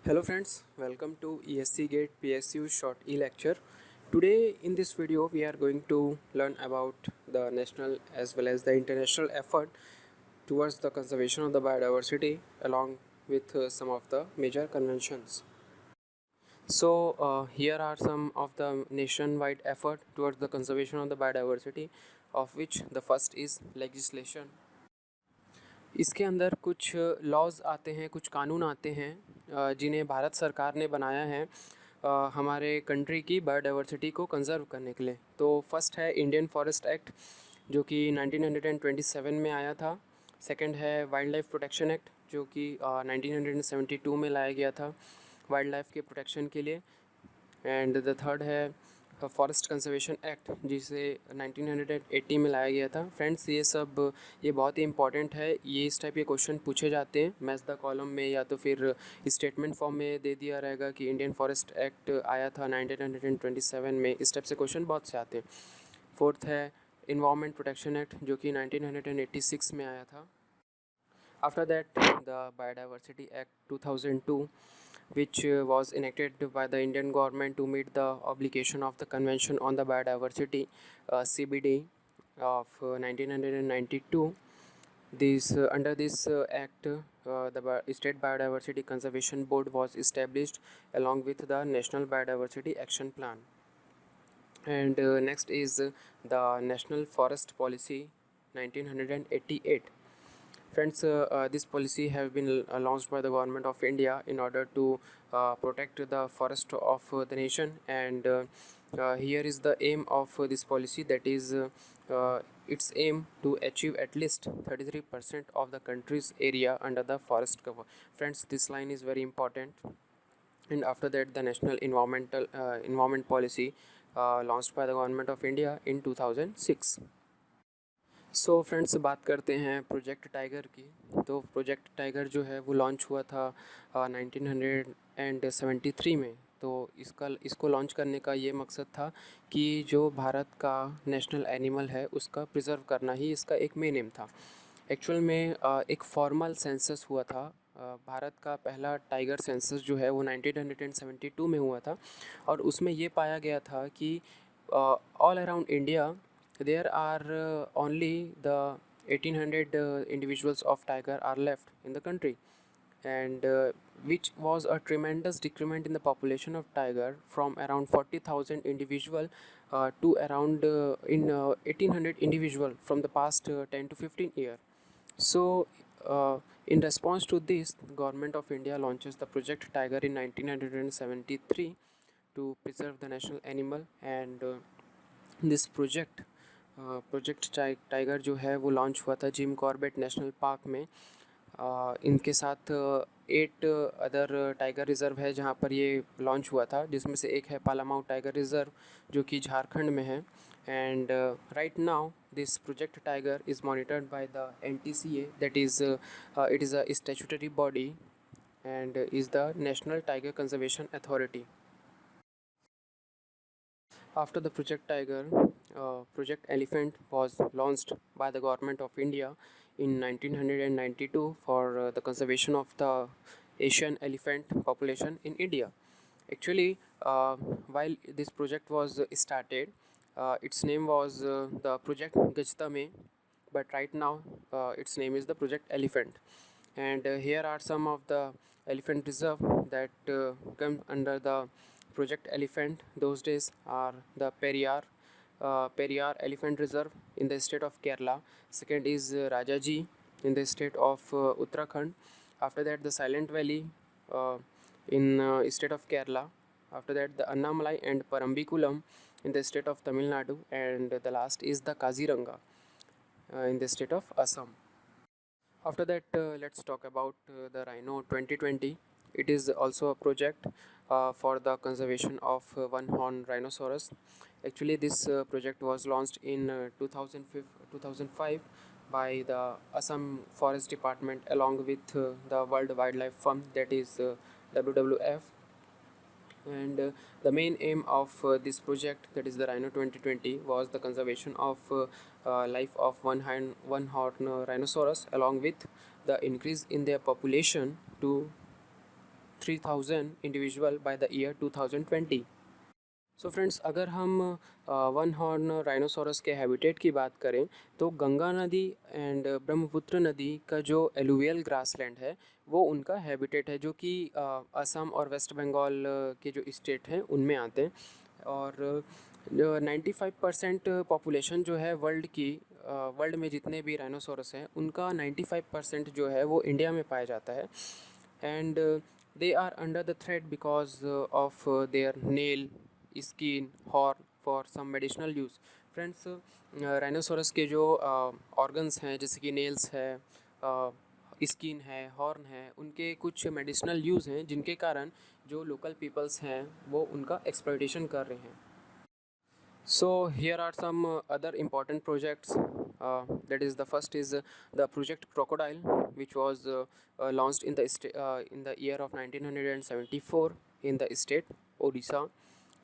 Hello friends, welcome to ESC Gate PSU short e-lecture. Today in this video we are going to learn about the national as well as the international effort towards the conservation of the biodiversity along with some of the major conventions. Here are some of the nationwide effort towards the conservation of the biodiversity, of which the first is legislation. इसके अंदर कुछ laws आते हैं, कुछ कानून आते हैं जिन्हें भारत सरकार ने बनाया है हमारे कंट्री की बायोडाइवर्सिटी को कंज़र्व करने के लिए। तो फर्स्ट है इंडियन फॉरेस्ट एक्ट जो कि 1927 में आया था। सेकंड है वाइल्ड लाइफ प्रोटेक्शन एक्ट जो कि 1972 में लाया गया था वाइल्ड लाइफ के प्रोटेक्शन के लिए। एंड द थर्ड है फॉरेस्ट कंजर्वेशन एक्ट जिसे 1980 में लाया गया था। फ्रेंड्स ये बहुत ही इंपॉर्टेंट है। ये इस टाइप के क्वेश्चन पूछे जाते हैं मैच द कॉलम में या तो फिर स्टेटमेंट फॉर्म में दे दिया रहेगा कि इंडियन फॉरेस्ट एक्ट आया था 1927 में। इस टाइप से क्वेश्चन बहुत से आते हैं। फोर्थ है इन्वायरमेंट प्रोटेक्शन एक्ट जो कि 1986 में आया था। After that the biodiversity act 2002 which was enacted by the Indian government to meet the obligation of the Convention on the Biodiversity CBD of 1992. Under this act, the State Biodiversity Conservation Board was established along with the National Biodiversity Action Plan. And next is the National Forest Policy 1988. Friends, this policy have been launched by the government of India in order to protect the forest of the nation, and here is the aim of this policy, that is its aim to achieve at least 33% of the country's area under the forest cover. Friends, this line is very important. And after that the national environment policy launched by the government of India in 2006. So friends, बात करते हैं project tiger की। तो project tiger जो है वो launch हुआ था 1973 में। तो इसको लॉन्च करने का ये मकसद था कि जो भारत का नेशनल एनिमल है उसका प्रिजर्व करना ही इसका एक मेन एम था। एक्चुअल में एक फॉर्मल सेंसस हुआ था। भारत का पहला टाइगर सेंसस जो है वो 1972 में हुआ था और उसमें ये पाया गया था कि all around India there are only the 1800 individuals of tiger are left in the country, and which was a tremendous decrement in the population of tiger from around 40,000 individual to around 1800 individual from the past 10 to 15 year. So in response to this, the government of India launches the Project Tiger in 1973 to preserve the national animal, and this project tiger जो है वो launch हुआ था Jim Corbett national park में। इनके साथ 8 other tiger reserve है जहाँ पर ये लॉन्च हुआ था, जिसमें से एक है पालामाऊ टाइगर रिज़र्व जो कि झारखंड में है। And right now this project tiger is monitored by the NTCA, that is it is a statutory body and is the National Tiger Conservation Authority. After the Project Tiger, Project Elephant was launched by the government of India in 1992 for the conservation of the Asian elephant population in India. Actually, while this project was started, its name was the Project Gajtame, but right now its name is the Project Elephant. And here are some of the elephant reserve that come under the Project Elephant. Those days are the Periyar Elephant Reserve in the state of Kerala. Second is Rajaji in the state of Uttarakhand. After that the Silent Valley in state of Kerala. After that the Annamalai and Parambikulam in the state of Tamil Nadu, and the last is the Kaziranga in the state of Assam. After that, let's talk about the Rhino 2020. It is also a project for the conservation of one-horned rhinoceros. Actually, this project was launched in 2005 by the Assam Forest Department along with the World Wildlife Fund, that is WWF. And the main aim of this project, that is the Rhino 2020, was the conservation of life of one-horned rhinoceros along with the increase in their population to 3,000 individual by the year 2020। So friends, अगर हम one horn rhinoceros के habitat की बात करें तो गंगा नदी and Brahmaputra नदी का जो एलुवियल ग्रासलैंड है वो उनका हैबिटेट है, जो कि असम और वेस्ट बंगाल के जो स्टेट हैं उनमें आते हैं। और 95% पॉपुलेशन जो है वर्ल्ड की, वर्ल्ड में जितने भी राइनोसोरस हैं उनका 95% जो है वो इंडिया में पाया जाता है। And they are under the threat because of their nail, skin, horn for some medicinal use. Friends, rhinoceros के जो ऑर्गन्स हैं जैसे कि नेल्स है, स्किन है, हॉर्न है, उनके कुछ मेडिसिनल यूज़ हैं जिनके कारण जो लोकल पीपल्स हैं वो उनका एक्सप्लॉइटेशन कर रहे हैं। So here are some other important projects. That is, the first is the project Crocodile, which was launched in the year of 1974 in the state Odisha,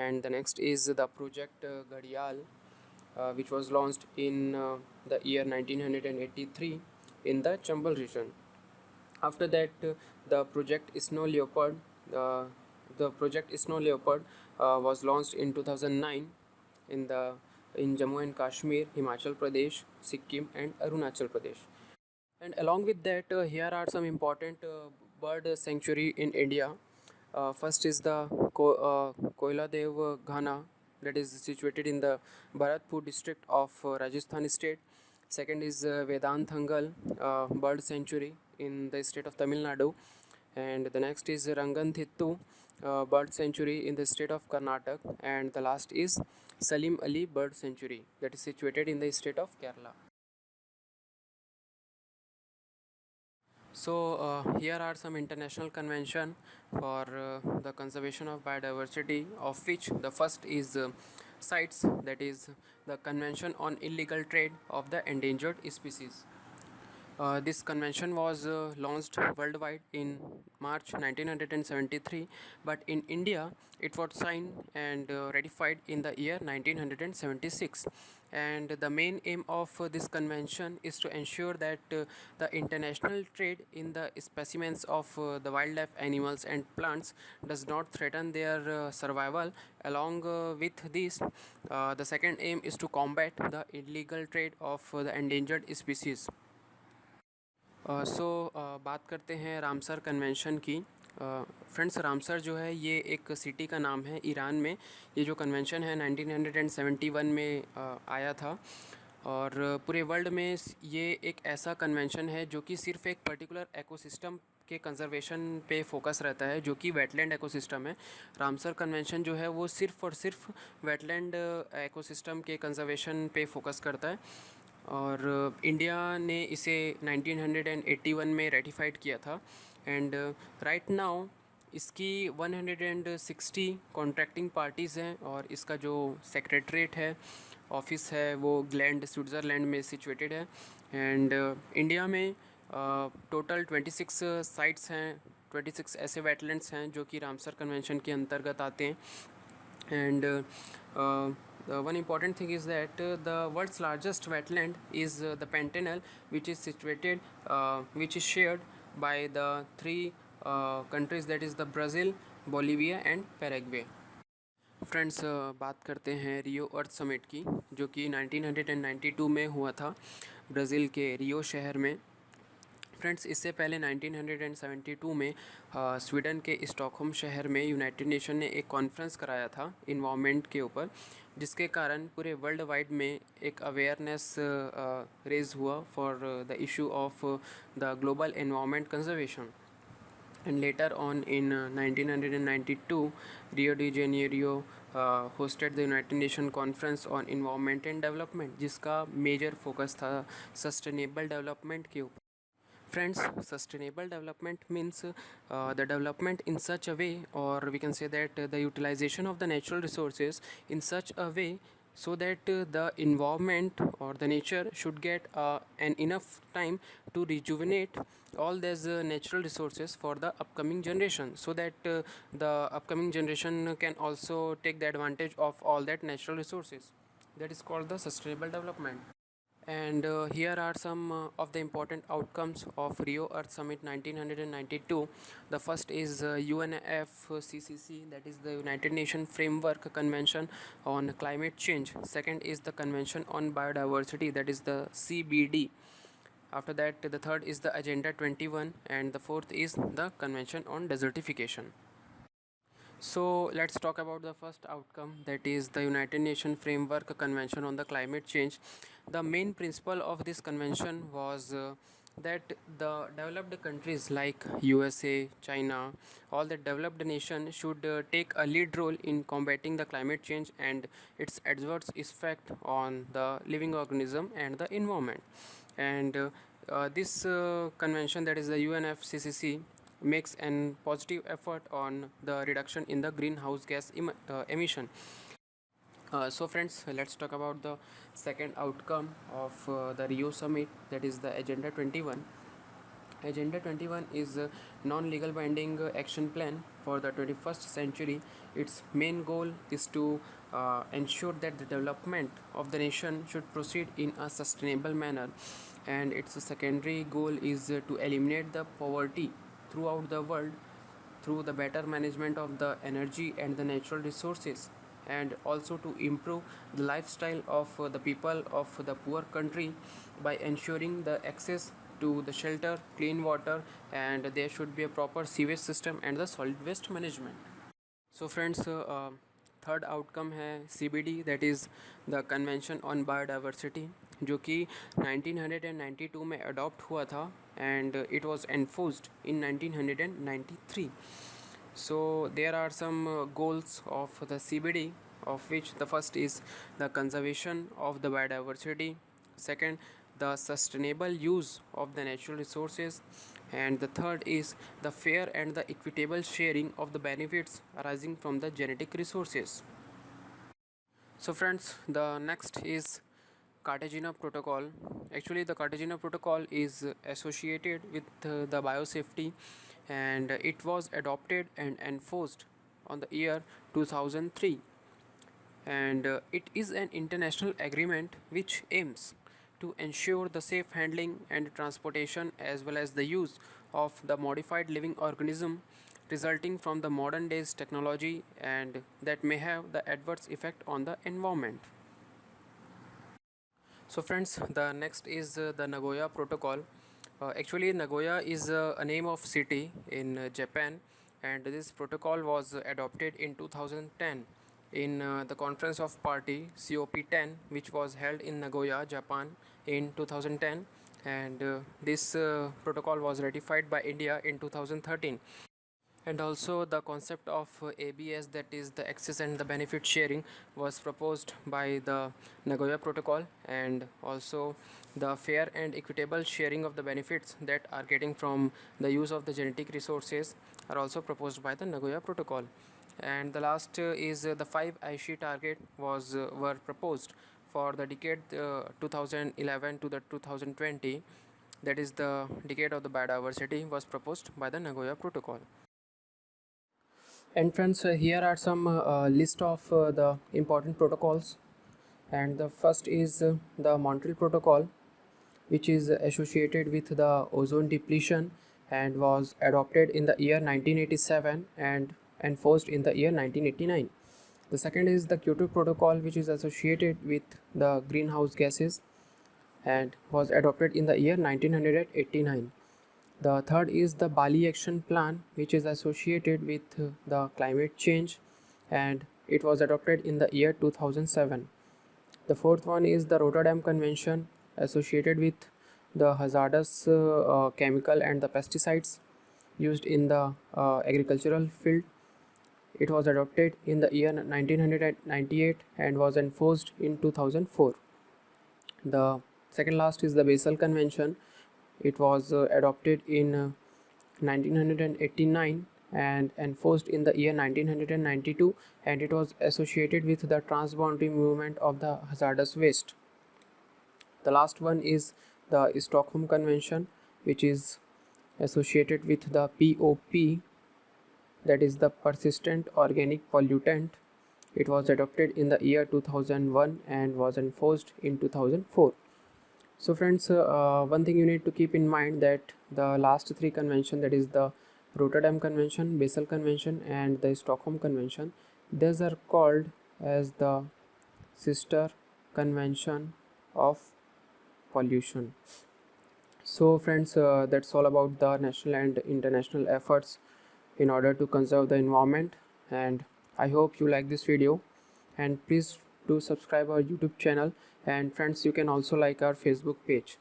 and the next is the project Ghadial, which was launched in the year 1983 in the Chambal region. After that, the project Snow Leopard, uh, was launched in 2009 in the in Jammu and Kashmir, Himachal Pradesh, Sikkim, and Arunachal Pradesh. And along with that, here are some important bird sanctuary in India. First is the Koiladev Ghana, that is situated in the Bharatpur district of Rajasthan state. Second is Vedant Thangal bird sanctuary in the state of Tamil Nadu. And the next is Ranganthittu bird sanctuary in the state of Karnataka. And the last is Salim Ali bird sanctuary, that is situated in the state of Kerala. So here are some international convention for the conservation of biodiversity, of which the first is CITES, that is the Convention on Illegal Trade of the Endangered Species. This convention was launched worldwide in March 1973, but in India it was signed and ratified in the year 1976. And the main aim of this convention is to ensure that the international trade in the specimens of the wildlife, animals, and plants does not threaten their survival. Along with this, the second aim is to combat the illegal trade of the endangered species. बात करते हैं Ramsar convention की। Friends, Ramsar जो है ये एक city का नाम है ईरान में। ये जो कन्वेंशन है 1971 में आया था, और पूरे वर्ल्ड में ये एक ऐसा कन्वेंशन है जो कि सिर्फ एक पर्टिकुलर एकोसिस्टम के कंजर्वेशन पे फोकस रहता है, जो कि वेटलैंड एकोसिस्टम है। रामसर कन्वेंशन जो है वो सिर्फ और सिर्फ वेटलैंड एकोसिस्टम के कंजर्वेशन पे फोकस करता है, और इंडिया ने इसे 1981 में रेटिफाइड किया था। एंड राइट नाउ इसकी 160 कॉन्ट्रैक्टिंग पार्टीज़ हैं, और इसका जो सेक्रेटरीट है, ऑफिस है, वो ग्लैंड स्विट्ज़रलैंड में सिचुएटेड है। एंड इंडिया में टोटल 26 साइट्स हैं, 26 ऐसे वेटलैंड्स हैं जो कि रामसर कन्वेंशन के अंतर्गत आते हैं। And the one important thing is that the world's largest wetland is the Pantanal, which is situated, which is shared by the three countries, that is the Brazil, Bolivia and Paraguay. Friends, बात करते हैं रियो अर्थ summit की, जो कि 1992 में हुआ था Brazil के रियो शहर में। फ्रेंड्स, इससे पहले 1972 में स्वीडन के स्टॉकहोम शहर में यूनाइटेड नेशन ने एक कॉन्फ्रेंस कराया था इन्वायरमेंट के ऊपर, जिसके कारण पूरे वर्ल्ड वाइड में एक अवेयरनेस रेज हुआ for the issue of the global environment conservation. And later on in 1992, Rio de Janeiro hosted the United Nations Conference on Environment and Development, जिसका मेजर फोकस था सस्टेनेबल डेवलपमेंट के ऊपर। Friends, sustainable development means the development in such a way, or we can say that the utilization of the natural resources in such a way so that the environment or the nature should get an enough time to rejuvenate all these natural resources for the upcoming generation, so that the upcoming generation can also take the advantage of all that natural resources. That is called the sustainable development. And here are some of the important outcomes of Rio Earth Summit 1992. The first is UNFCCC, that is the United Nations Framework Convention on Climate Change. Second is the Convention on Biodiversity, that is the CBD. After that, the third is the Agenda 21, and the fourth is the Convention on Desertification. So let's talk about the first outcome, that is the United Nations Framework Convention on the Climate Change. The main principle of this convention was that the developed countries like USA, China, all the developed nations should take a lead role in combating the climate change and its adverse effect on the living organism and the environment. And this convention, that is the UNFCCC, makes an positive effort on the reduction in the greenhouse gas emission. So friends, let's talk about the second outcome of the Rio summit, that is the Agenda 21. Agenda 21 is a non-legal binding action plan for the 21st century. Its main goal is to ensure that the development of the nation should proceed in a sustainable manner, and its secondary goal is to eliminate the poverty throughout the world through the better management of the energy and the natural resources, and also to improve the lifestyle of the people of the poor country by ensuring the access to the shelter, clean water, and there should be a proper sewage system and the solid waste management. So friends, third outcome है CBD, that is the convention on biodiversity, जो कि 1992 में adopt हुआ था and it was enforced in 1993. So there are some goals of the CBD, of which the first is the conservation of the biodiversity, second the sustainable use of the natural resources, and the third is the fair and the equitable sharing of the benefits arising from the genetic resources. So friends, the next is Cartagena Protocol. Actually, the Cartagena Protocol is associated with the biosafety, and it was adopted and enforced on the year 2003. And it is an international agreement which aims to ensure the safe handling and transportation as well as the use of the modified living organism resulting from the modern days technology and that may have the adverse effect on the environment. So friends, the next is the Nagoya Protocol. Actually, Nagoya is a name of city in Japan, and this protocol was adopted in 2010 in the Conference of Party COP10, which was held in Nagoya, Japan in 2010, and this protocol was ratified by India in 2013. And also the concept of ABS, that is the access and the benefit sharing, was proposed by the Nagoya Protocol, and also the fair and equitable sharing of the benefits that are getting from the use of the genetic resources are also proposed by the Nagoya Protocol. And the last is the 5 Aichi target were proposed for the decade 2011 to the 2020, that is the decade of the biodiversity, was proposed by the Nagoya Protocol. And friends, here are some list of the important protocols, and the first is the Montreal Protocol, which is associated with the ozone depletion and was adopted in the year 1987 and enforced in the year 1989. The second is the Kyoto Protocol, which is associated with the greenhouse gases and was adopted in the year 1989. The third is the Bali Action Plan, which is associated with the climate change, and it was adopted in the year 2007. The fourth one is the Rotterdam Convention, associated with the hazardous chemical and the pesticides used in the agricultural field. It was adopted in the year 1998 and was enforced in 2004. The second last is the Basel Convention. It was adopted in 1989 and enforced in the year 1992, and it was associated with the transboundary movement of the hazardous waste. The last one is the Stockholm Convention, which is associated with the POP, that is the persistent organic pollutant. It was adopted in the year 2001 and was enforced in 2004. So friends, one thing you need to keep in mind that the last three convention, that is the Rotterdam Convention, Basel Convention and the Stockholm Convention, these are called as the sister convention of pollution. So friends, that's all about the national and international efforts in order to conserve the environment, and I hope you like this video, and please do subscribe our YouTube channel, and friends, you can also like our Facebook page.